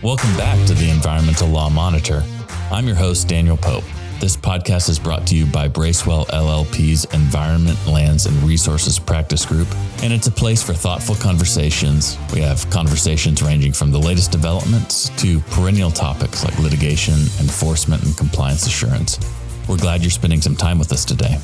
Welcome back to the Environmental Law Monitor. I'm your host, Daniel Pope. This podcast is brought to you by Bracewell LLP's Environment, Lands, and Resources Practice Group, and it's a place for thoughtful conversations. We have conversations ranging from the latest developments to perennial topics like litigation, enforcement, and compliance assurance. We're glad you're spending some time with us today.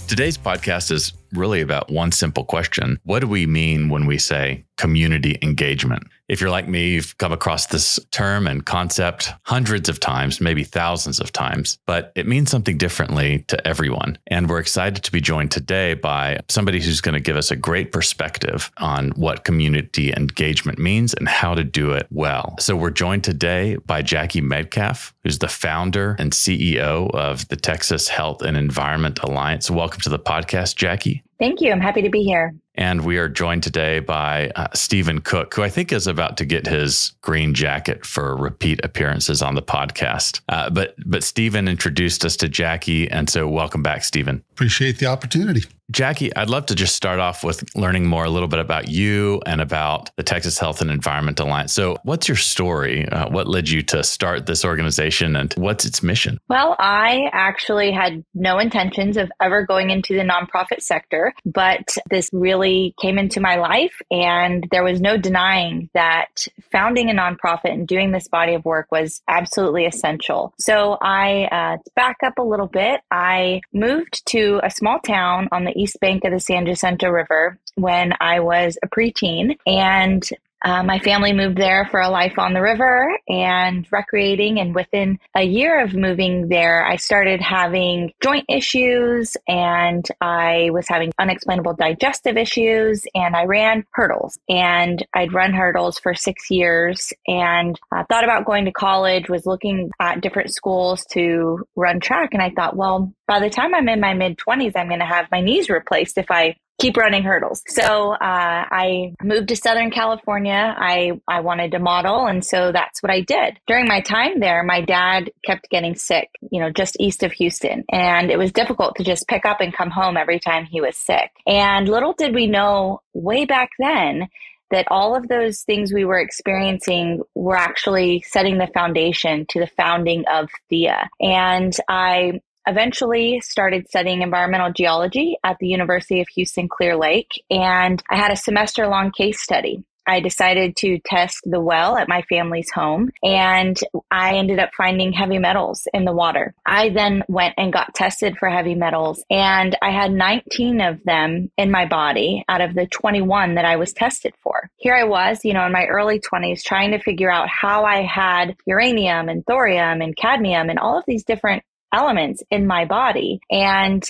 Today's podcast is really about one simple question. What do we mean when we say community engagement? If you're like me, you've come across this term and concept hundreds of times, maybe thousands of times, but it means something differently to everyone. And we're excited to be joined today by somebody who's going to give us a great perspective on what community engagement means and how to do it well. So we're joined today by Jackie Medcalf, who's the founder and CEO of the Texas Health and Environment Alliance. Welcome to the podcast, Jackie. Thank you. I'm happy to be here. And we are joined today by Stephen Cook, who I think is about to get his green jacket for repeat appearances on the podcast. But Stephen introduced us to Jackie, and so welcome back, Stephen. Appreciate the opportunity. Jackie, I'd love to just start off with learning more a little bit about you and about the Texas Health and Environment Alliance. So what's your story? What led you to start this organization and what's its mission? Well, I actually had no intentions of ever going into the nonprofit sector, but this really came into my life and there was no denying that founding a nonprofit and doing this body of work was absolutely essential. So I back up a little bit. I moved to a small town on the east bank of the San Jacinto River when I was a preteen, and my family moved there for a life on the river and recreating. And within a year of moving there, I started having joint issues and I was having unexplainable digestive issues, and I ran hurdles, and I'd run hurdles for 6 years and thought about going to college, was looking at different schools to run track. And I thought, well, by the time I'm in my mid-20s, I'm going to have my knees replaced if I keep running hurdles. So I moved to Southern California. I wanted to model, and so that's what I did. During my time there, my dad kept getting sick, just east of Houston, and it was difficult to just pick up and come home every time he was sick. And little did we know way back then that all of those things we were experiencing were actually setting the foundation to the founding of THEA. And I eventually started studying environmental geology at the University of Houston Clear Lake, and I had a semester-long case study. I decided to test the well at my family's home, and I ended up finding heavy metals in the water. I then went and got tested for heavy metals, and I had 19 of them in my body out of the 21 that I was tested for. Here I was, in my early 20s, trying to figure out how I had uranium and thorium and cadmium and all of these different elements in my body. And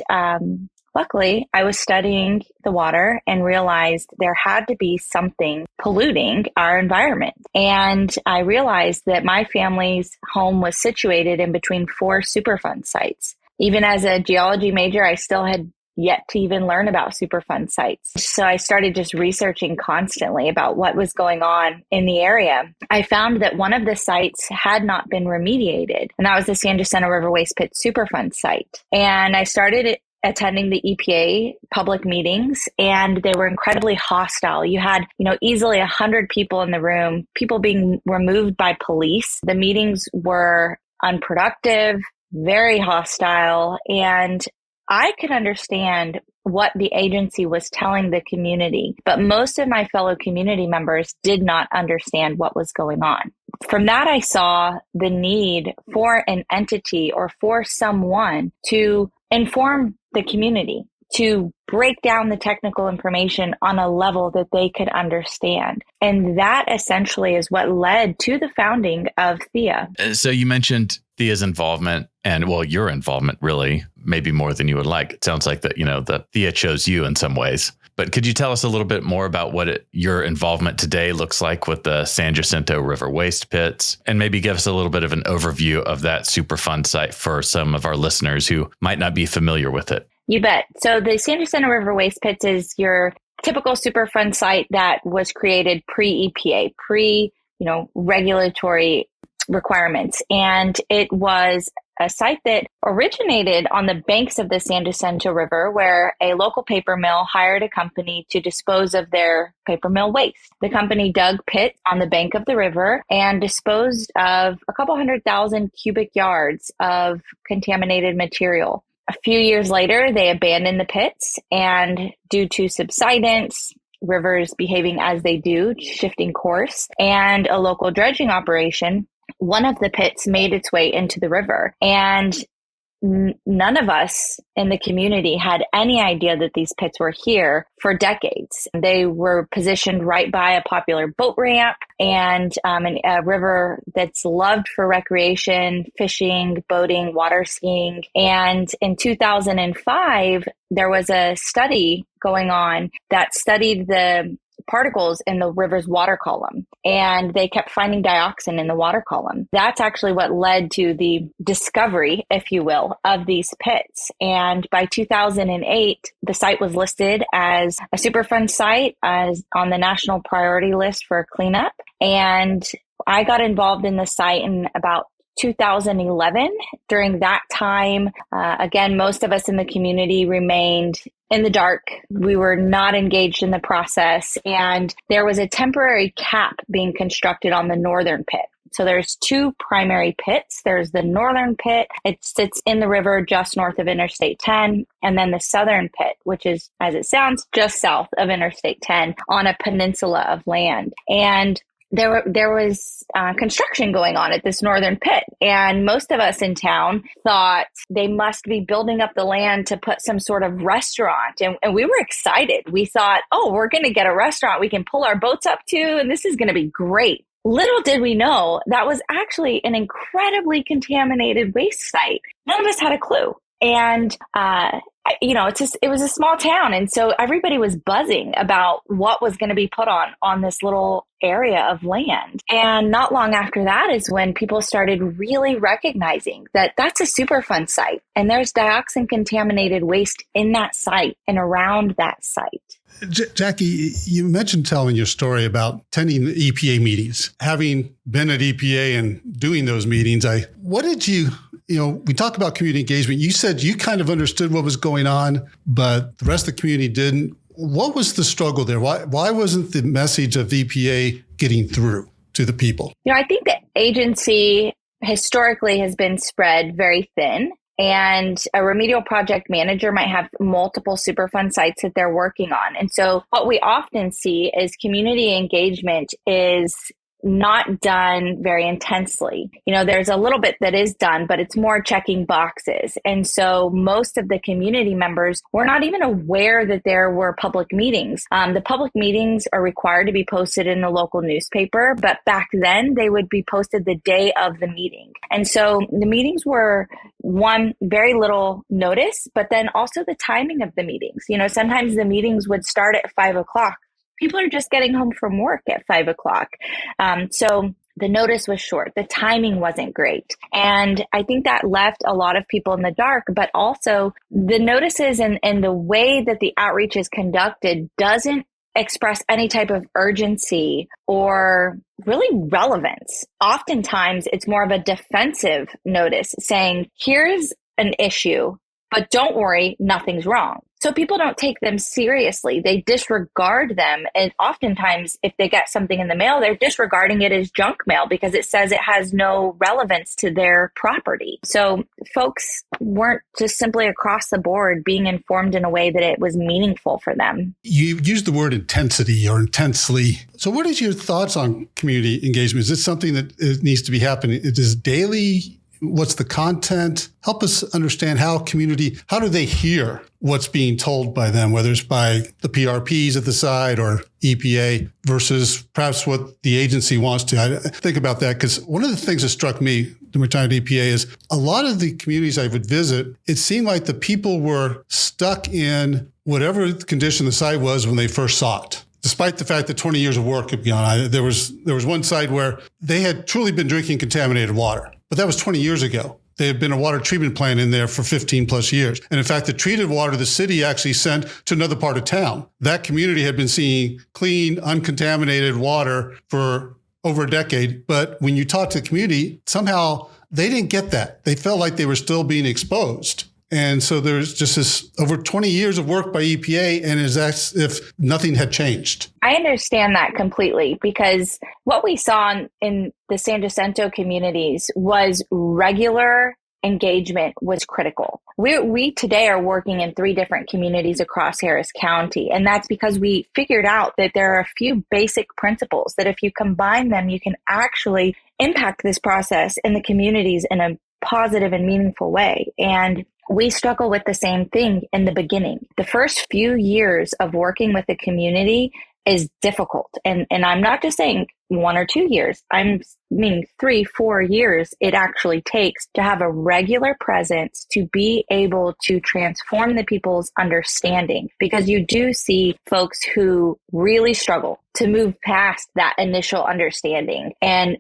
luckily, I was studying the water and realized there had to be something polluting our environment. And I realized that my family's home was situated in between 4 Superfund sites. Even as a geology major, I still had yet to even learn about Superfund sites. So I started just researching constantly about what was going on in the area. I found that one of the sites had not been remediated, and that was the San Jacinto River Waste Pit Superfund site. And I started attending the EPA public meetings, and they were incredibly hostile. You had, easily 100 people in the room, people being removed by police. The meetings were unproductive, very hostile, and I could understand what the agency was telling the community, but most of my fellow community members did not understand what was going on. From that, I saw the need for an entity or for someone to inform the community, to break down the technical information on a level that they could understand. And that essentially is what led to the founding of THEA. So you mentioned THEA's involvement and, your involvement really, maybe more than you would like. It sounds like that, the THEA chose you in some ways. But could you tell us a little bit more about what your involvement today looks like with the San Jacinto River Waste Pits, and maybe give us a little bit of an overview of that Superfund site for some of our listeners who might not be familiar with it? You bet. So the San Jacinto River Waste Pits is your typical Superfund site that was created pre-EPA, regulatory requirements. And it was a site that originated on the banks of the San Jacinto River, where a local paper mill hired a company to dispose of their paper mill waste. The company dug pits on the bank of the river and disposed of a couple 100,000 cubic yards of contaminated material. A few years later, they abandoned the pits, and due to subsidence, rivers behaving as they do, shifting course, and a local dredging operation, one of the pits made its way into the river. And none of us in the community had any idea that these pits were here for decades. They were positioned right by a popular boat ramp and a river that's loved for recreation, fishing, boating, water skiing. And in 2005, there was a study going on that studied the particles in the river's water column, and they kept finding dioxin in the water column. That's actually what led to the discovery, if you will, of these pits. And by 2008, the site was listed as a Superfund site, as on the national priority list for cleanup. And I got involved in the site in about 2011. During that time, again, most of us in the community remained in the dark. We were not engaged in the process, and there was a temporary cap being constructed on the northern pit. So there's two primary pits. There's the northern pit. It sits in the river just north of Interstate 10. And then the southern pit, which is, as it sounds, just south of Interstate 10 on a peninsula of land. And there was construction going on at this northern pit. And most of us in town thought they must be building up the land to put some sort of restaurant. And we were excited. We thought, oh, we're going to get a restaurant we can pull our boats up to, and this is going to be great. Little did we know that was actually an incredibly contaminated waste site. None of us had a clue. And it was a small town. And so everybody was buzzing about what was going to be put on this little area of land. And not long after that is when people started really recognizing that that's a Superfund site. And there's dioxin contaminated waste in that site and around that site. Jackie, you mentioned telling your story about attending the EPA meetings. Having been at EPA and doing those meetings, we talk about community engagement. You said you kind of understood what was going on, but the rest of the community didn't. What was the struggle there? Why wasn't the message of EPA getting through to the people? I think the agency historically has been spread very thin. And a remedial project manager might have multiple Superfund sites that they're working on. And so what we often see is community engagement is not done very intensely. There's a little bit that is done, but it's more checking boxes. And so most of the community members were not even aware that there were public meetings. The public meetings are required to be posted in the local newspaper, but back then they would be posted the day of the meeting. And so the meetings were, one, very little notice, but then also the timing of the meetings. Sometimes the meetings would start at 5:00. People are just getting home from work at 5:00. So the notice was short. The timing wasn't great. And I think that left a lot of people in the dark, but also the notices and the way that the outreach is conducted doesn't express any type of urgency or really relevance. Oftentimes, it's more of a defensive notice saying, here's an issue, but don't worry, nothing's wrong. So people don't take them seriously. They disregard them. And oftentimes, if they get something in the mail, they're disregarding it as junk mail because it says it has no relevance to their property. So folks weren't just simply across the board being informed in a way that it was meaningful for them. You used the word intensity or intensely. So what is your thoughts on community engagement? Is this something that needs to be happening? It is daily? What's the content? Help us understand how do they hear what's being told by them, whether it's by the PRPs at the site or EPA versus perhaps what the agency wants to. I think about that because one of the things that struck me when we're talking to EPA is a lot of the communities I would visit, it seemed like the people were stuck in whatever condition the site was when they first saw it. Despite the fact that 20 years of work had gone, there was one site where they had truly been drinking contaminated water. But that was 20 years ago. There had been a water treatment plant in there for 15 plus years. And in fact, the treated water the city actually sent to another part of town. That community had been seeing clean, uncontaminated water for over a decade. But when you talk to the community, somehow they didn't get that. They felt like they were still being exposed. And so there's just this over 20 years of work by EPA, and it's as if nothing had changed. I understand that completely, because what we saw in the San Jacinto communities was regular engagement was critical. We today are working in 3 different communities across Harris County, and that's because we figured out that there are a few basic principles that if you combine them, you can actually impact this process in the communities in a positive and meaningful way. And we struggle with the same thing in the beginning. The first few years of working with the community is difficult. And I'm not just saying 1 or 2 years. I mean 3, 4 years it actually takes to have a regular presence to be able to transform the people's understanding, because you do see folks who really struggle to move past that initial understanding and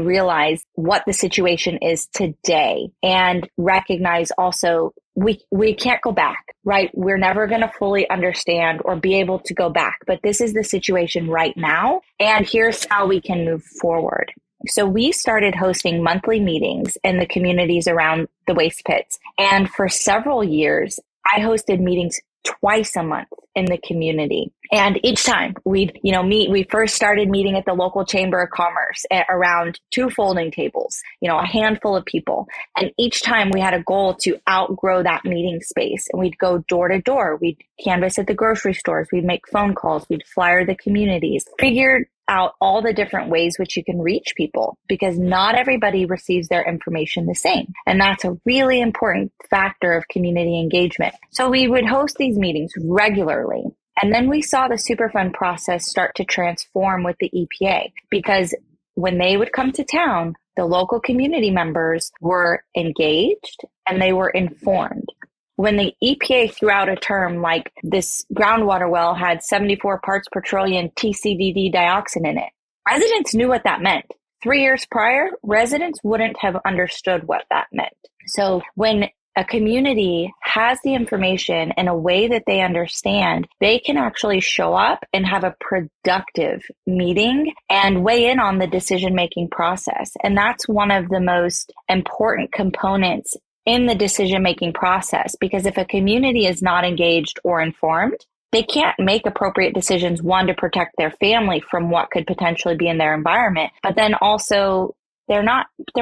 realize what the situation is today, and recognize also we can't go back, right? We're never going to fully understand or be able to go back, but this is the situation right now, and here's how we can move forward. So we started hosting monthly meetings in the communities around the waste pits. And for several years, I hosted meetings twice a month in the community. And each time we'd, meet, we first started meeting at the local Chamber of Commerce at around 2 folding tables, a handful of people. And each time we had a goal to outgrow that meeting space. And we'd go door to door. We'd canvass at the grocery stores. We'd make phone calls. We'd flyer the communities, figured out all the different ways which you can reach people, because not everybody receives their information the same. And that's a really important factor of community engagement. So we would host these meetings regularly. And then we saw the Superfund process start to transform with the EPA, because when they would come to town, the local community members were engaged and they were informed. When the EPA threw out a term like this groundwater well had 74 parts per trillion TCDD dioxin in it, residents knew what that meant. 3 years prior, residents wouldn't have understood what that meant. So when a community has the information in a way that they understand, they can actually show up and have a productive meeting and weigh in on the decision-making process. And that's one of the most important components in the decision-making process, because if a community is not engaged or informed, they can't make appropriate decisions, one, to protect their family from what could potentially be in their environment, but then also they're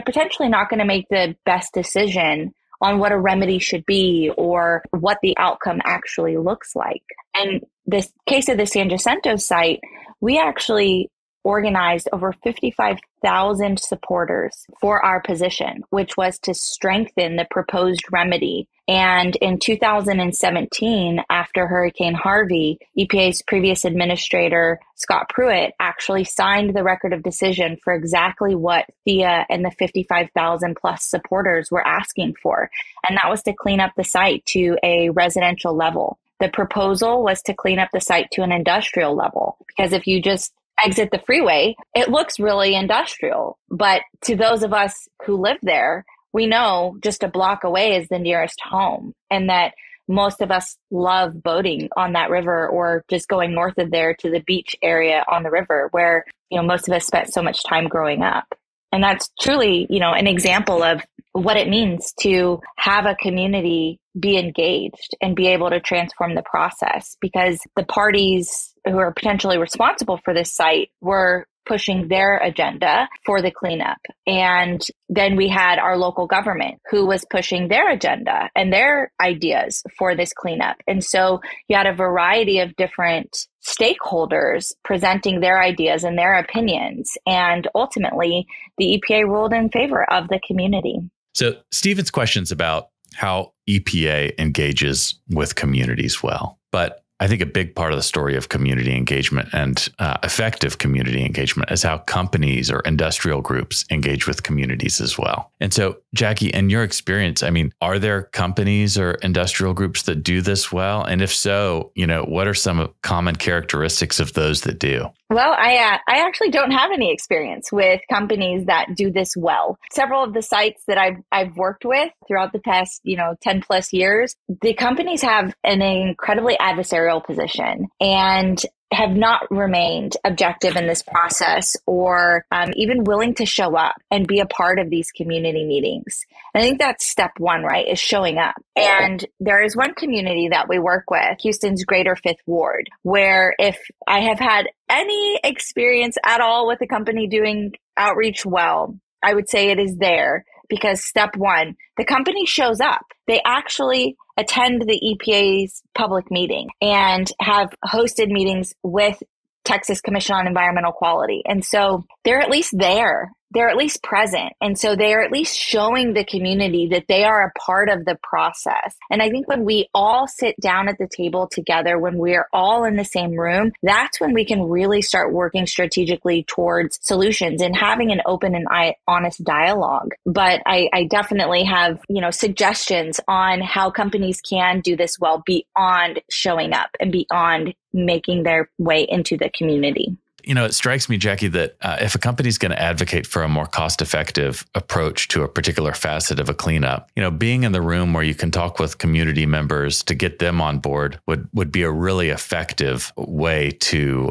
potentially not going to make the best decision on what a remedy should be or what the outcome actually looks like. And this case of the San Jacinto site, we actually organized over 55,000 supporters for our position, which was to strengthen the proposed remedy. And in 2017, after Hurricane Harvey, EPA's previous administrator, Scott Pruitt, actually signed the record of decision for exactly what Thea and the 55,000 plus supporters were asking for. And that was to clean up the site to a residential level. The proposal was to clean up the site to an industrial level, because if you just exit the freeway, it looks really industrial. But to those of us who live there, we know just a block away is the nearest home, and that most of us love boating on that river or just going north of there to the beach area on the river where, most of us spent so much time growing up. And that's truly, an example of what it means to have a community be engaged and be able to transform the process, because the parties who are potentially responsible for this site were pushing their agenda for the cleanup. And then we had our local government who was pushing their agenda and their ideas for this cleanup. And so you had a variety of different stakeholders presenting their ideas and their opinions. And ultimately, the EPA ruled in favor of the community. So Stephen's question's about how EPA engages with communities well. But I think a big part of the story of community engagement and effective community engagement is how companies or industrial groups engage with communities as well. And so, Jackie, in your experience, are there companies or industrial groups that do this well? And if so, what are some common characteristics of those that do? Well, I actually don't have any experience with companies that do this well. Several of the sites that I've worked with throughout the past, 10 plus years, the companies have an incredibly adversarial position and have not remained objective in this process or even willing to show up and be a part of these community meetings. And I think that's step one, right, is showing up. And there is one community that we work with, Houston's Greater Fifth Ward, where if I have had any experience at all with a company doing outreach well, I would say it is there. Because step one, the company shows up. They actually attend the EPA's public meeting and have hosted meetings with Texas Commission on Environmental Quality. And so they're at least there. They're at least present. And so they are at least showing the community that they are a part of the process. And I think when we all sit down at the table together, when we're all in the same room, that's when we can really start working strategically towards solutions and having an open and honest dialogue. But I definitely have, suggestions on how companies can do this well beyond showing up and beyond making their way into the community. It strikes me, Jackie, that if a company is going to advocate for a more cost-effective approach to a particular facet of a cleanup, being in the room where you can talk with community members to get them on board would be a really effective way to,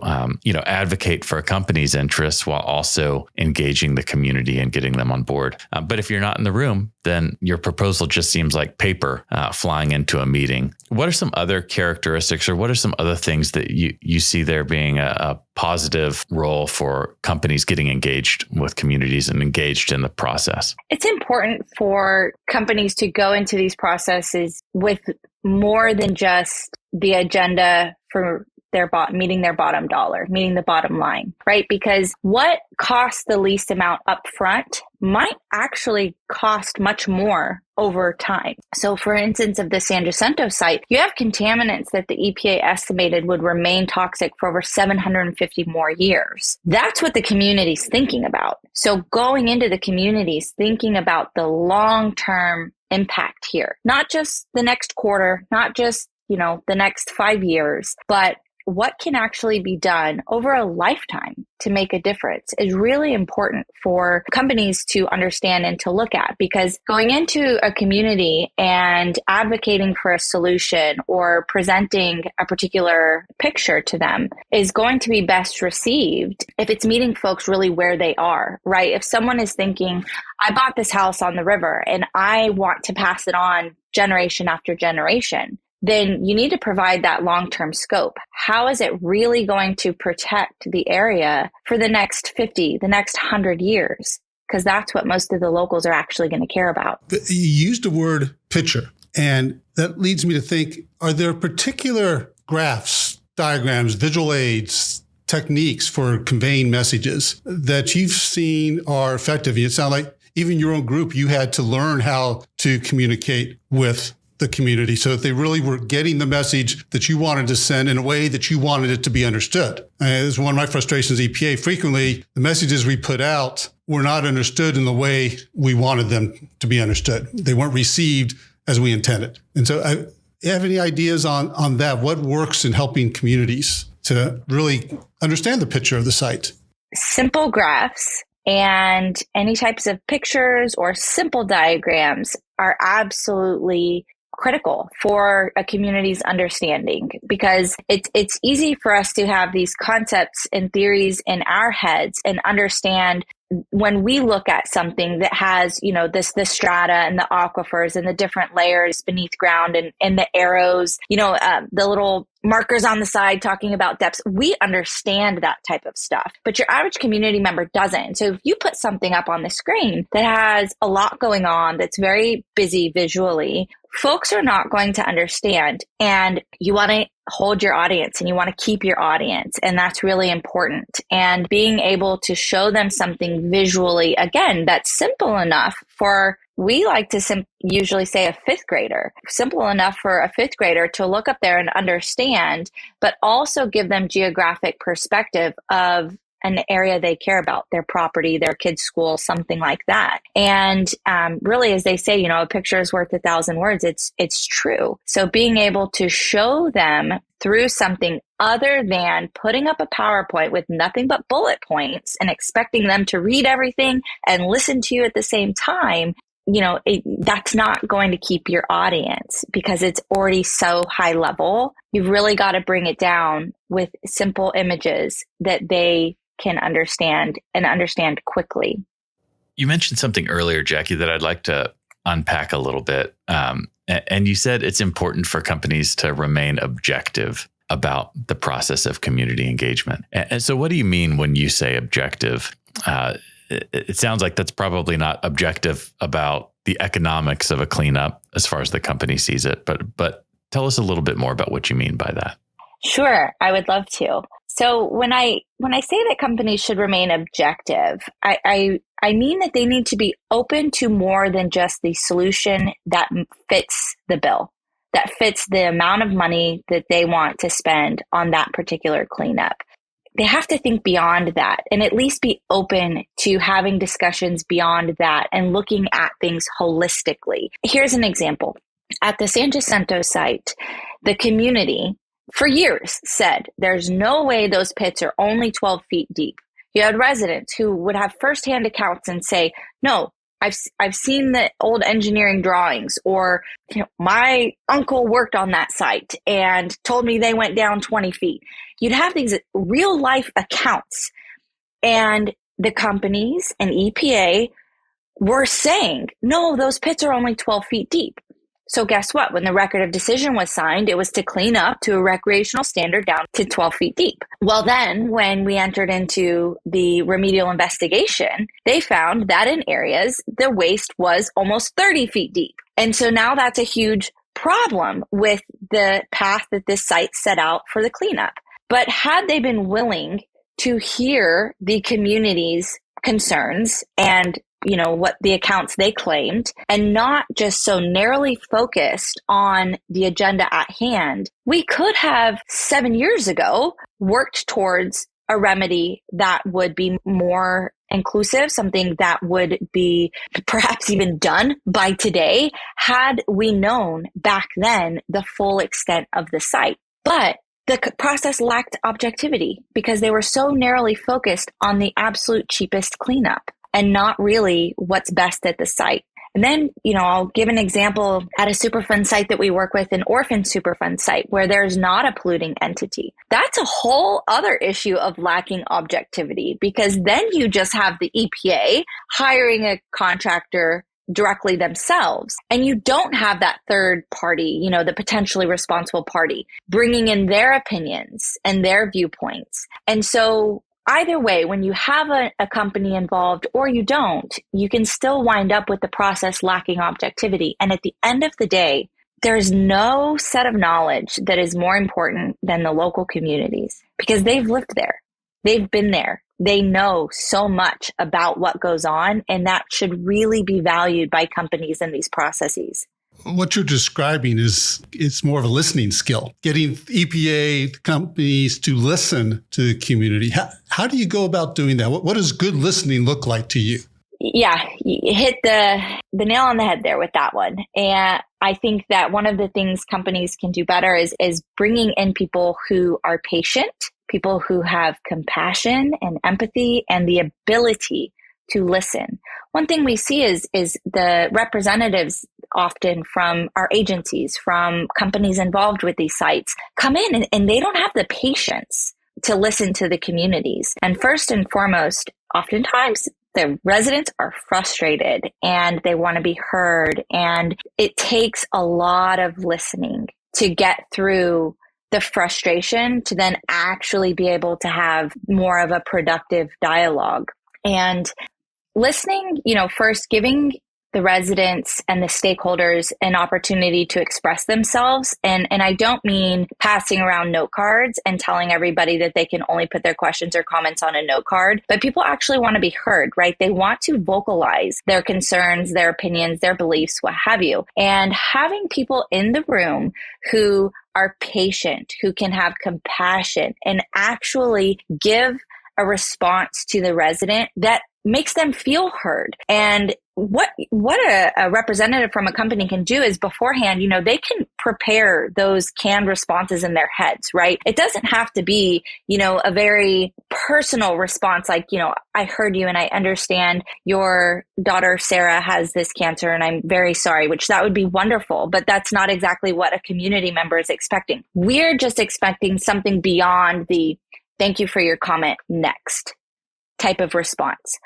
advocate for a company's interests while also engaging the community and getting them on board. But if you're not in the room, then your proposal just seems like paper flying into a meeting. What are some other characteristics or what are some other things that you see there being a positive role for companies getting engaged with communities and engaged in the process? It's important for companies to go into these processes with more than just the agenda for meeting their bottom dollar, meeting the bottom line, right? Because what costs the least amount up front might actually cost much more over time. So for instance, of the San Jacinto site, you have contaminants that the EPA estimated would remain toxic for over 750 more years. That's what the community's thinking about. So going into the communities, thinking about the long-term impact here, not just the next quarter, not just, the next 5 years, but what can actually be done over a lifetime to make a difference is really important for companies to understand and to look at, because going into a community and advocating for a solution or presenting a particular picture to them is going to be best received if it's meeting folks really where they are, right? If someone is thinking, I bought this house on the river and I want to pass it on generation after generation, then you need to provide that long-term scope. How is it really going to protect the area for the next 50, the next 100 years? Because that's what most of the locals are actually going to care about. You used the word picture, and that leads me to think, are there particular graphs, diagrams, visual aids, techniques for conveying messages that you've seen are effective? It sounds like even your own group, you had to learn how to communicate with the community so that they really were getting the message that you wanted to send in a way that you wanted it to be understood. This is one of my frustrations with EPA. Frequently, the messages we put out were not understood in the way we wanted them to be understood. They weren't received as we intended. And so you have any ideas on that? What works in helping communities to really understand the picture of the site? Simple graphs and any types of pictures or simple diagrams are absolutely critical for a community's understanding, because it's easy for us to have these concepts and theories in our heads and understand when we look at something that has, the strata and the aquifers and the different layers beneath ground and the arrows, the little markers on the side talking about depths, we understand that type of stuff, but your average community member doesn't. So if you put something up on the screen that has a lot going on, that's very busy visually, folks are not going to understand. And you want to hold your audience and you want to keep your audience. And that's really important. And being able to show them something visually, again, that's simple enough for, we like to usually say a fifth grader, simple enough for a fifth grader to look up there and understand, but also give them geographic perspective of an area they care about, their property, their kids' school, something like that. And really, as they say, a picture is worth 1,000 words. It's true. So being able to show them through something other than putting up a PowerPoint with nothing but bullet points and expecting them to read everything and listen to you at the same time, that's not going to keep your audience because it's already so high level. You've really got to bring it down with simple images that they can understand and understand quickly. You mentioned something earlier, Jackie, that I'd like to unpack a little bit. And you said it's important for companies to remain objective about the process of community engagement. And so what do you mean when you say objective? It sounds like that's probably not objective about the economics of a cleanup as far as the company sees it. But tell us a little bit more about what you mean by that. Sure, I would love to. So when I say that companies should remain objective, I mean that they need to be open to more than just the solution that fits the bill, that fits the amount of money that they want to spend on that particular cleanup. They have to think beyond that and at least be open to having discussions beyond that and looking at things holistically. Here's an example. At the San Jacinto site, the community for years said there's no way those pits are only 12 feet deep. You had residents who would have firsthand accounts and say, no, I've seen the old engineering drawings, or my uncle worked on that site and told me they went down 20 feet. You'd have these real life accounts, and the companies and EPA were saying, no, those pits are only 12 feet deep. So guess what? When the record of decision was signed, it was to clean up to a recreational standard down to 12 feet deep. Well, then when we entered into the remedial investigation, they found that in areas, the waste was almost 30 feet deep. And so now that's a huge problem with the path that this site set out for the cleanup. But had they been willing to hear the community's concerns and what the accounts they claimed, and not just so narrowly focused on the agenda at hand, we could have 7 years ago worked towards a remedy that would be more inclusive, something that would be perhaps even done by today, had we known back then the full extent of the site. But the process lacked objectivity because they were so narrowly focused on the absolute cheapest cleanup and not really what's best at the site. And then, I'll give an example at a Superfund site that we work with, an orphan Superfund site where there's not a polluting entity. That's a whole other issue of lacking objectivity, because then you just have the EPA hiring a contractor directly themselves, and you don't have that third party, the potentially responsible party, bringing in their opinions and their viewpoints. And so either way, when you have a company involved or you don't, you can still wind up with the process lacking objectivity. And at the end of the day, there's no set of knowledge that is more important than the local communities, because they've lived there. They've been there. They know so much about what goes on, and that should really be valued by companies in these processes. What you're describing it's more of a listening skill, getting EPA companies to listen to the community. How do you go about doing that? What does good listening look like to you? Yeah, you hit the nail on the head there with that one. And I think that one of the things companies can do better is bringing in people who are patient, people who have compassion and empathy and the ability to listen. One thing we see is the representatives often from our agencies, from companies involved with these sites, come in and they don't have the patience to listen to the communities. And first and foremost, oftentimes the residents are frustrated and they want to be heard. And it takes a lot of listening to get through the frustration to then actually be able to have more of a productive dialogue. And listening, first giving the residents and the stakeholders an opportunity to express themselves. And I don't mean passing around note cards and telling everybody that they can only put their questions or comments on a note card, but people actually want to be heard, right? They want to vocalize their concerns, their opinions, their beliefs, what have you. And having people in the room who are patient, who can have compassion and actually give a response to the resident that makes them feel heard. And what a representative from a company can do is beforehand, they can prepare those canned responses in their heads, right? It doesn't have to be, a very personal response like, I heard you and I understand your daughter, Sarah, has this cancer and I'm very sorry, which that would be wonderful, but that's not exactly what a community member is expecting. We're just expecting something beyond the thank you for your comment next type of response.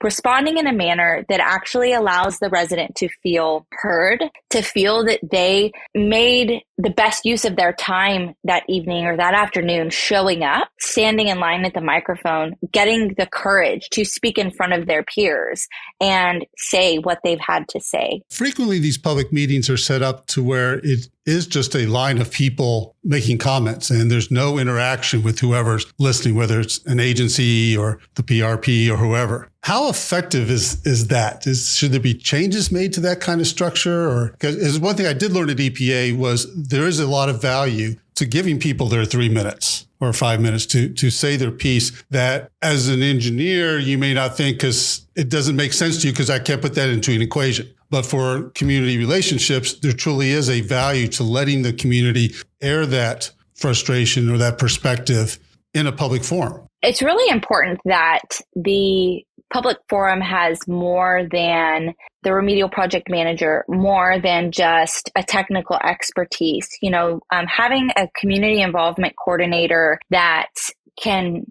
Responding in a manner that actually allows the resident to feel heard, to feel that they made the best use of their time that evening or that afternoon, showing up, standing in line at the microphone, getting the courage to speak in front of their peers and say what they've had to say. Frequently, these public meetings are set up to where it is just a line of people making comments and there's no interaction with whoever's listening, whether it's an agency or the PRP or whoever. How effective is that? Should there be changes made to that kind of structure? Or because one thing I did learn at EPA was there is a lot of value to giving people their 3 minutes or 5 minutes to say their piece that as an engineer, you may not think because it doesn't make sense to you because I can't put that into an equation. But for community relationships, there truly is a value to letting the community air that frustration or that perspective in a public forum. It's really important that the public forum has more than the remedial project manager, more than just a technical expertise. Having a community involvement coordinator that can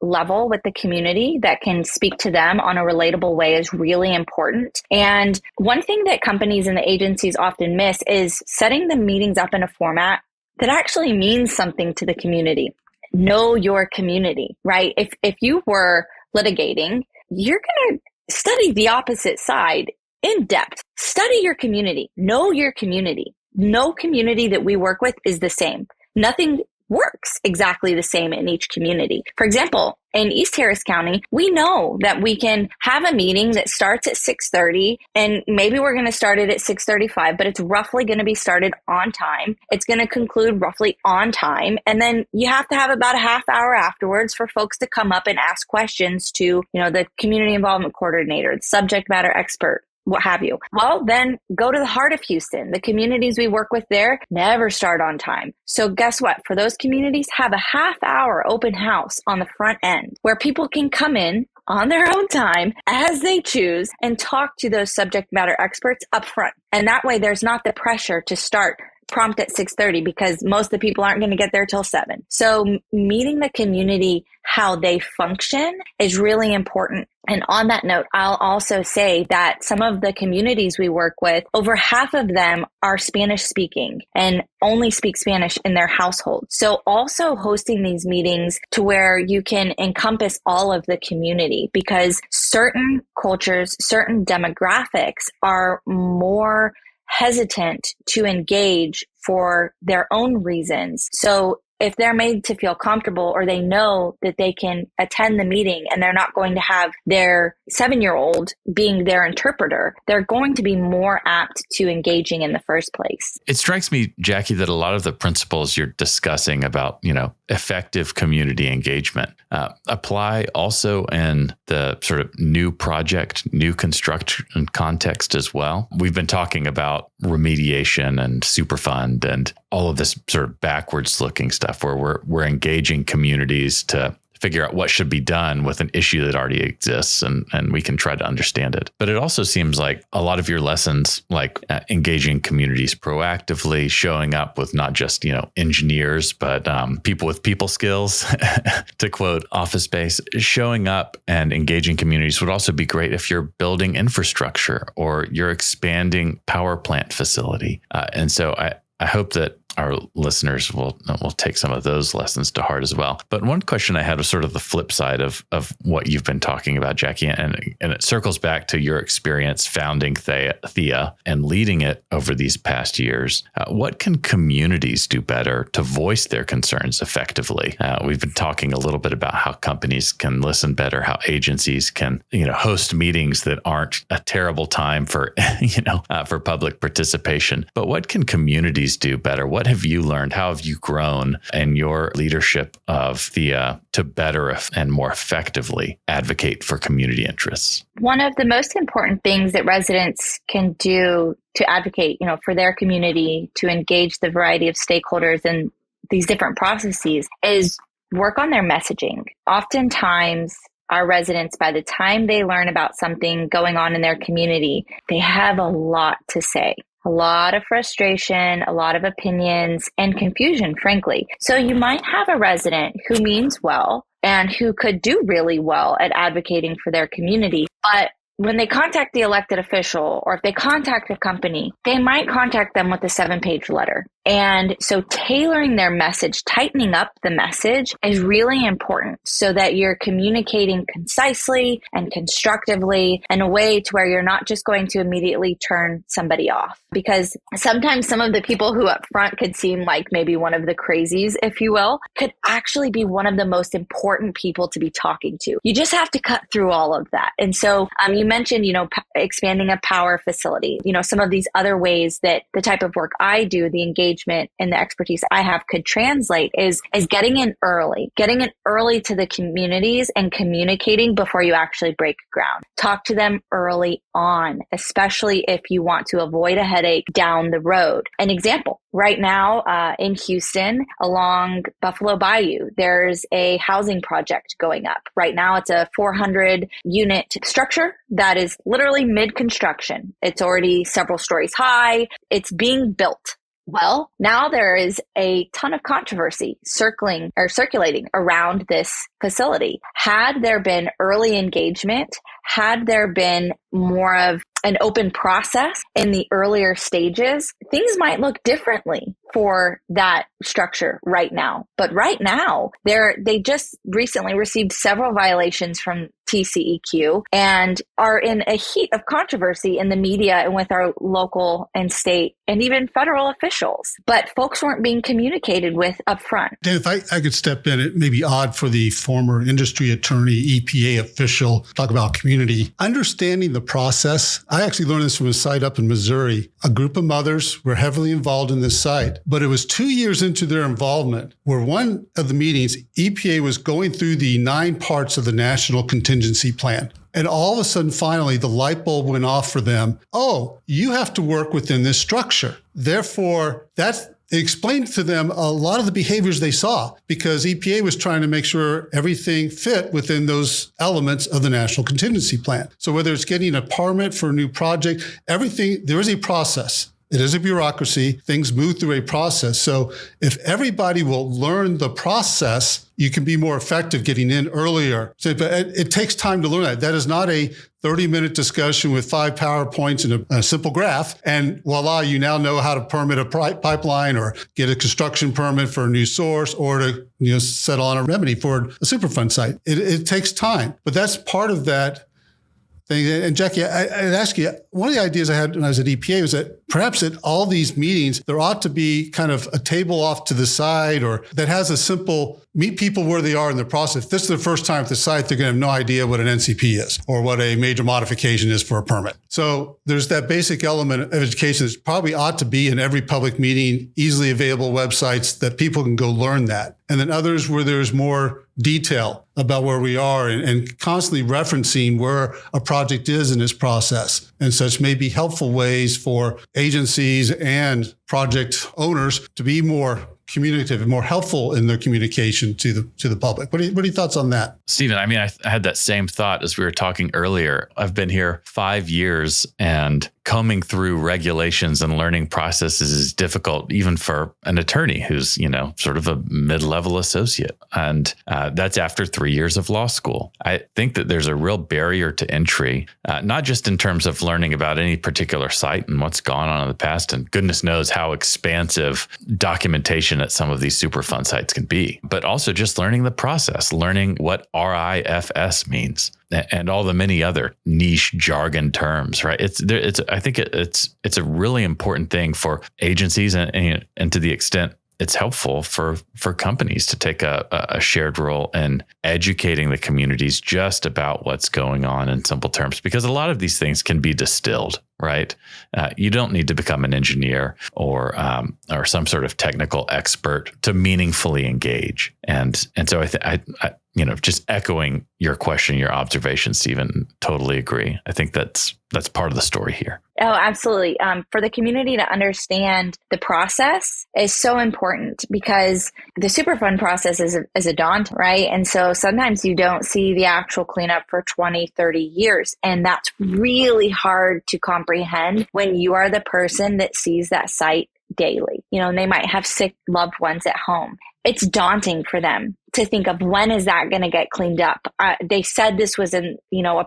level with the community, that can speak to them on a relatable way is really important. And one thing that companies and the agencies often miss is setting the meetings up in a format that actually means something to the community. Know your community, right? If you were litigating, you're going to study the opposite side in depth. Study your community. Know your community. No community that we work with is the same. Nothing works exactly the same in each community. For example, in East Harris County, we know that we can have a meeting that starts at 6:30 and maybe we're going to start it at 6:35, but it's roughly going to be started on time. It's going to conclude roughly on time. And then you have to have about a half hour afterwards for folks to come up and ask questions to, the community involvement coordinator, the subject matter expert, what have you. Well, then go to the heart of Houston. The communities we work with there never start on time. So guess what? For those communities, have a half hour open house on the front end where people can come in on their own time as they choose and talk to those subject matter experts up front. And that way there's not the pressure to start prompt at 6:30 because most of the people aren't going to get there till 7. So meeting the community how they function is really important. And on that note, I'll also say that some of the communities we work with, over half of them are Spanish speaking and only speak Spanish in their household. So also hosting these meetings to where you can encompass all of the community, because certain cultures, certain demographics are more hesitant to engage for their own reasons. So if they're made to feel comfortable or they know that they can attend the meeting and they're not going to have their 7-year-old being their interpreter, they're going to be more apt to engaging in the first place. It strikes me, Jackie, that a lot of the principles you're discussing about, effective community engagement apply also in the sort of new project, new construction context as well. We've been talking about remediation and Superfund and all of this sort of backwards looking stuff where we're engaging communities to figure out what should be done with an issue that already exists, and we can try to understand it. But it also seems like a lot of your lessons, like engaging communities proactively, showing up with not just, engineers, but people with people skills, to quote Office Space, showing up and engaging communities would also be great if you're building infrastructure or you're expanding power plant facility. And so I hope that our listeners will take some of those lessons to heart as well. But one question I had was sort of the flip side of what you've been talking about, Jackie, and it circles back to your experience founding Thea and leading it over these past years. What can communities do better to voice their concerns effectively? We've been talking a little bit about how companies can listen better, how agencies can, host meetings that aren't a terrible time for, for public participation. But what can communities do better? What What have you learned? How have you grown in your leadership of the to better and more effectively advocate for community interests? One of the most important things that residents can do to advocate, for their community, to engage the variety of stakeholders in these different processes, is work on their messaging. Oftentimes, our residents, by the time they learn about something going on in their community, they have a lot to say. A lot of frustration, a lot of opinions, and confusion, frankly. So you might have a resident who means well and who could do really well at advocating for their community, but when they contact the elected official, or if they contact a company, they might contact them with a 7-page letter. And so tailoring their message, tightening up the message is really important so that you're communicating concisely and constructively in a way to where you're not just going to immediately turn somebody off. Because sometimes some of the people who up front could seem like maybe one of the crazies, if you will, could actually be one of the most important people to be talking to. You just have to cut through all of that. And so you mentioned, expanding a power facility, some of these other ways that the type of work I do, the engagement and the expertise I have could translate is getting in early to the communities and communicating before you actually break ground. Talk to them early on, especially if you want to avoid a headache down the road. An example, right now in Houston along Buffalo Bayou, there's a housing project going up. Right now it's a 400 unit structure that is literally mid-construction. It's already several stories high. It's being built. Well, now there is a ton of controversy circulating around this facility. Had there been early engagement, had there been more of an open process in the earlier stages, things might look differently for that structure right now. But right now, they just recently received several violations from TCEQ and are in a heat of controversy in the media and with our local and state and even federal officials. But folks weren't being communicated with upfront. Dan, if I could step in, it may be odd for the former industry attorney, EPA official, talk about community. Understanding the process. I actually learned this from a site up in Missouri. A group of mothers were heavily involved in this site, but it was 2 years into their involvement where one of the meetings, EPA was going through the 9 parts of the National Contingency Plan. And all of a sudden, finally, the light bulb went off for them. Oh, you have to work within this structure. Therefore, it explained to them a lot of the behaviors they saw because EPA was trying to make sure everything fit within those elements of the National Contingency Plan. So whether it's getting a permit for a new project, everything, there is a process. It is a bureaucracy. Things move through a process. So if everybody will learn the process, you can be more effective getting in earlier. So, but it takes time to learn that. That is not a 30-minute discussion with 5 PowerPoints and a simple graph. And voila, you now know how to permit a pipeline or get a construction permit for a new source or to settle on a remedy for a Superfund site. It takes time, but that's part of that thing. And Jackie, I'd ask you, one of the ideas I had when I was at EPA was that perhaps at all these meetings, there ought to be kind of a table off to the side or that has a simple meet people where they are in the process. If this is their first time at the site, they're going to have no idea what an NCP is or what a major modification is for a permit. So there's that basic element of education that probably ought to be in every public meeting, easily available websites that people can go learn that. And then others where there's more detail about where we are and constantly referencing where a project is in this process. And such may be helpful ways for agencies and project owners to be more communicative and more helpful in their communication to the public. What are your thoughts on that? Stephen, I mean, I had that same thought as we were talking earlier. I've been here 5 years and combing through regulations and learning processes is difficult, even for an attorney who's, sort of a mid-level associate. And that's after 3 years of law school. I think that there's a real barrier to entry, not just in terms of learning about any particular site and what's gone on in the past. And goodness knows how expansive documentation at some of these Superfund sites can be, but also just learning the process, learning what RIFS means and all the many other niche jargon terms, right? I think it's a really important thing for agencies and to the extent it's helpful for companies to take a shared role in educating the communities just about what's going on in simple terms, because a lot of these things can be distilled, right? You don't need to become an engineer or some sort of technical expert to meaningfully engage. And so I just echoing your question, your observation, Stephen, totally agree. I think that's part of the story here. Oh, absolutely. For the community to understand the process is so important, because the Superfund process is a daunt, right? And so sometimes you don't see the actual cleanup for 20, 30 years. And that's really hard to comprehend when you are the person that sees that site daily. And they might have sick loved ones at home. It's daunting for them to think of, when is that going to get cleaned up? They said this was a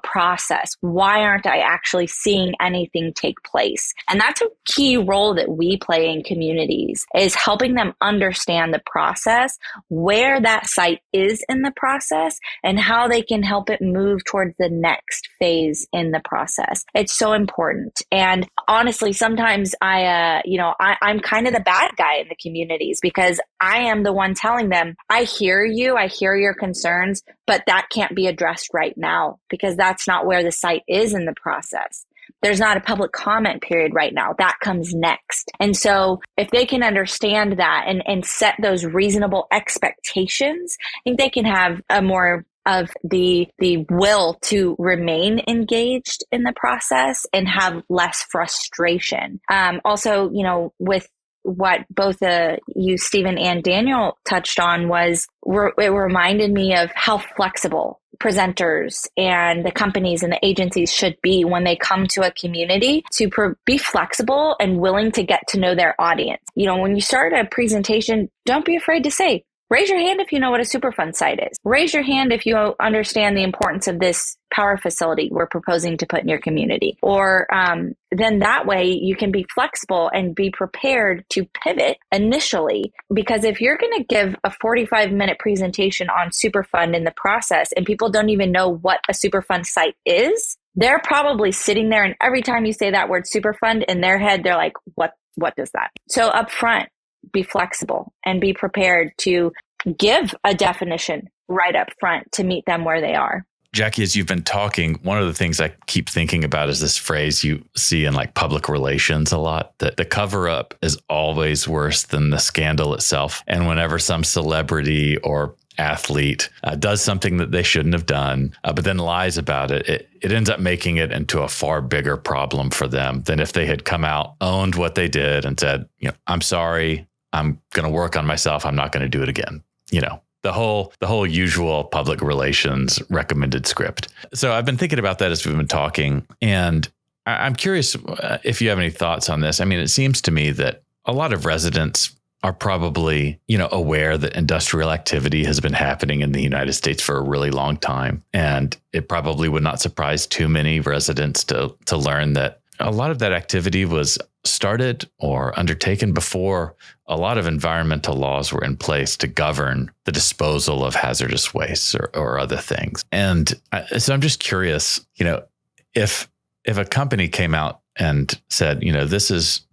process. Why aren't I actually seeing anything take place? And that's a key role that we play in communities, is helping them understand the process, where that site is in the process, and how they can help it move towards the next phase in the process. It's so important. And honestly, sometimes I'm kind of the bad guy in the communities, because I am the one telling them, I hear you, I hear your concerns, but that can't be addressed right now, because that's not where the site is in the process. There's not a public comment period right now. That comes next. And so if they can understand that and set those reasonable expectations, I think they can have a more of the will to remain engaged in the process and have less frustration. Also, with what both you, Stephen, and Daniel touched on, was it reminded me of how flexible presenters and the companies and the agencies should be when they come to a community, to be flexible and willing to get to know their audience. When you start a presentation, don't be afraid to say, raise your hand if you know what a Superfund site is. Raise your hand if you understand the importance of this power facility we're proposing to put in your community. Or then that way you can be flexible and be prepared to pivot initially. Because if you're going to give a 45-minute presentation on Superfund in the process and people don't even know what a Superfund site is, they're probably sitting there, and every time you say that word Superfund, in their head, they're like, what does that? So up front, be flexible and be prepared to give a definition right up front to meet them where they are. Jackie, as you've been talking, one of the things I keep thinking about is this phrase you see in like public relations a lot, that the cover up is always worse than the scandal itself. And whenever some celebrity or athlete does something that they shouldn't have done, but then lies about it, it ends up making it into a far bigger problem for them than if they had come out, owned what they did, and said, I'm sorry, I'm going to work on myself, I'm not going to do it again. The whole usual public relations recommended script. So I've been thinking about that as we've been talking, and I'm curious if you have any thoughts on this. I mean, it seems to me that a lot of residents are probably, aware that industrial activity has been happening in the United States for a really long time. And it probably would not surprise too many residents to learn that a lot of that activity was started or undertaken before a lot of environmental laws were in place to govern the disposal of hazardous waste or other things. And so I'm just curious, if a company came out and said, this is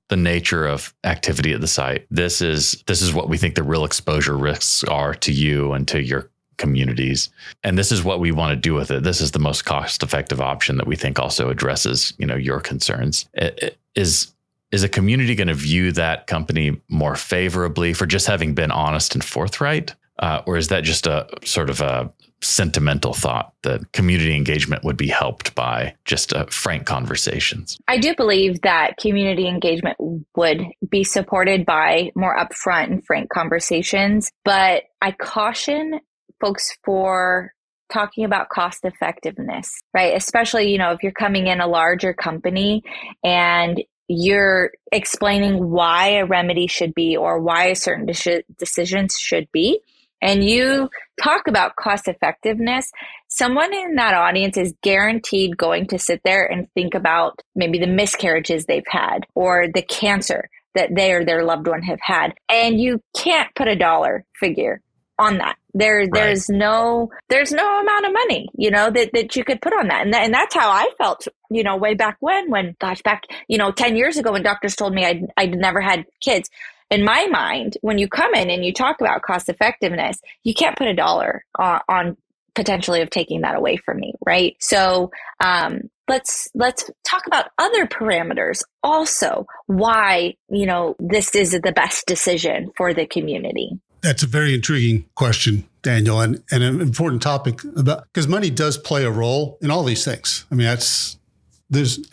the nature of activity at the site. This is what we think the real exposure risks are to you and to your communities. And this is what we want to do with it. This is the most cost-effective option that we think also addresses, your concerns. Is a community going to view that company more favorably for just having been honest and forthright? Or is that just a sort of a sentimental thought that community engagement would be helped by just frank conversations? I do believe that community engagement would be supported by more upfront and frank conversations, but I caution folks for talking about cost effectiveness, right? Especially, if you're coming in a larger company and you're explaining why a remedy should be or why a certain decisions should be, and you talk about cost effectiveness, someone in that audience is guaranteed going to sit there and think about maybe the miscarriages they've had or the cancer that they or their loved one have had. And you can't put a dollar figure on that. There's no amount of money, that you could put on that. And that's how I felt, way back back 10 years ago when doctors told me I'd never had kids. in my mind, when you come in and you talk about cost effectiveness, you can't put a dollar on potentially of taking that away from me, right? So let's talk about other parameters also, why, this is the best decision for the community. That's a very intriguing question, Daniel, and an important topic because money does play a role in all these things. I mean,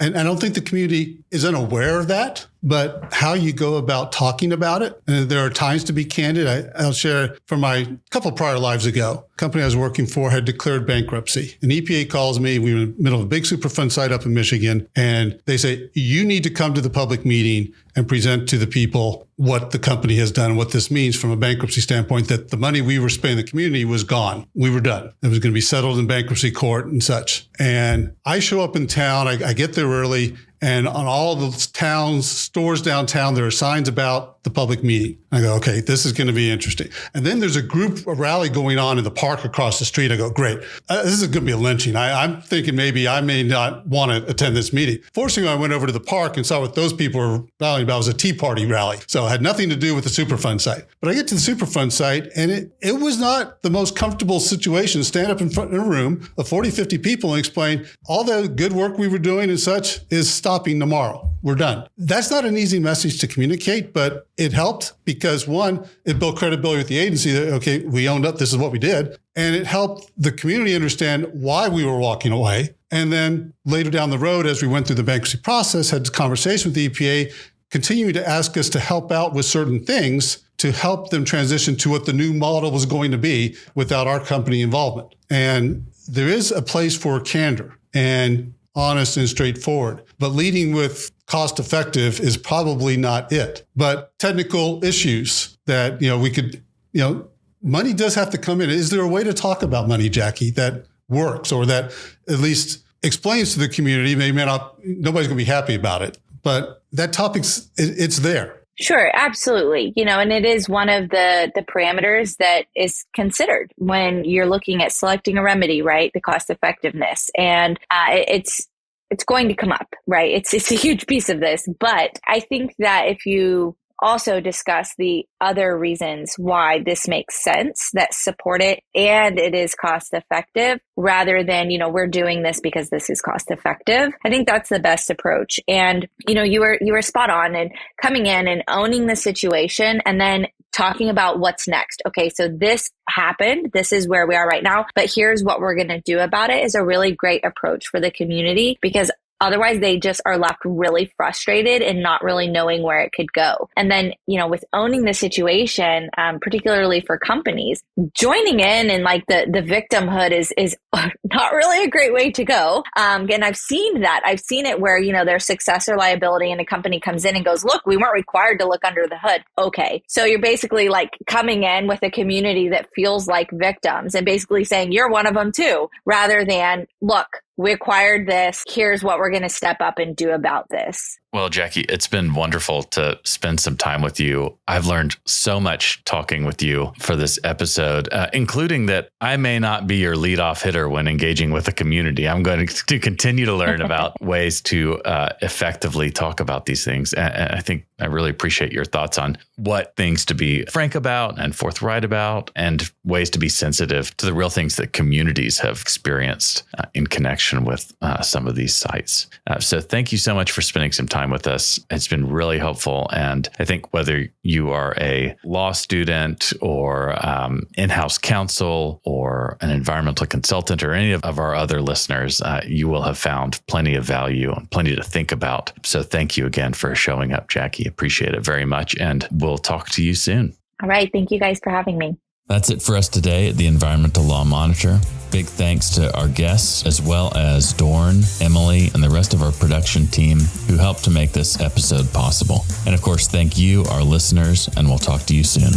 and I don't think the community is unaware of that, but how you go about talking about it. And there are times to be candid. I'll share from my couple prior lives ago, a company I was working for had declared bankruptcy. An EPA calls me. We were in the middle of a big Superfund site up in Michigan. And they say, you need to come to the public meeting and present to the people what the company has done and what this means from a bankruptcy standpoint, that the money we were spending in the community was gone. We were done. It was going to be settled in bankruptcy court and such. And I show up in town. I get there early. And on all the stores downtown, there are signs about the public meeting. I go, okay, this is going to be interesting. And then there's a rally going on in the park across the street. I go, great. This is going to be a lynching. I'm thinking maybe I may not want to attend this meeting. Fortunately, I went over to the park and saw what those people were rallying about. It was a Tea Party rally. So it had nothing to do with the Superfund site. But I get to the Superfund site, and it was not the most comfortable situation to stand up in front of a room of 40, 50 people and explain all the good work we were doing and such is stopping tomorrow. We're done. That's not an easy message to communicate, but it helped because, one, it built credibility with the agency that, okay, we owned up, this is what we did. And it helped the community understand why we were walking away. And then later down the road, as we went through the bankruptcy process, had a conversation with the EPA, continuing to ask us to help out with certain things to help them transition to what the new model was going to be without our company involvement. And there is a place for candor and honest and straightforward, but leading with cost effective is probably not it. But technical issues that, we could, money does have to come in. Is there a way to talk about money, Jackie, that works or that at least explains to the community? Maybe nobody's going to be happy about it, but that topic's, it's there. Sure, absolutely. And it is one of the parameters that is considered when you're looking at selecting a remedy, right? The cost effectiveness. And it's going to come up, right? It's a huge piece of this. But I think that if you also discuss the other reasons why this makes sense that support it and it is cost effective rather than, we're doing this because this is cost effective. I think that's the best approach. And, you were spot on and coming in and owning the situation and then talking about what's next. Okay, so this happened. This is where we are right now, but here's what we're going to do about it is a really great approach for the community because otherwise, they just are left really frustrated and not really knowing where it could go. And then, with owning the situation, particularly for companies, joining in and like the victimhood is not really a great way to go. And I've seen that. I've seen it where, there's successor liability and a company comes in and goes, look, we weren't required to look under the hood. Okay. So you're basically like coming in with a community that feels like victims and basically saying you're one of them too, rather than look, we acquired this. Here's what we're going to step up and do about this. Well, Jackie, it's been wonderful to spend some time with you. I've learned so much talking with you for this episode, including that I may not be your leadoff hitter when engaging with the community. I'm going to continue to learn about ways to effectively talk about these things. And I think I really appreciate your thoughts on what things to be frank about and forthright about and ways to be sensitive to the real things that communities have experienced in connection with some of these sites. So thank you so much for spending some time with us. It's been really helpful. And I think whether you are a law student or in-house counsel or an environmental consultant or any of our other listeners, you will have found plenty of value and plenty to think about. So thank you again for showing up, Jackie. Appreciate it very much. And we'll talk to you soon. All right. Thank you guys for having me. That's it for us today at the Environmental Law Monitor. Big thanks to our guests, as well as Dorn, Emily, and the rest of our production team who helped to make this episode possible. And of course, thank you, our listeners, and we'll talk to you soon.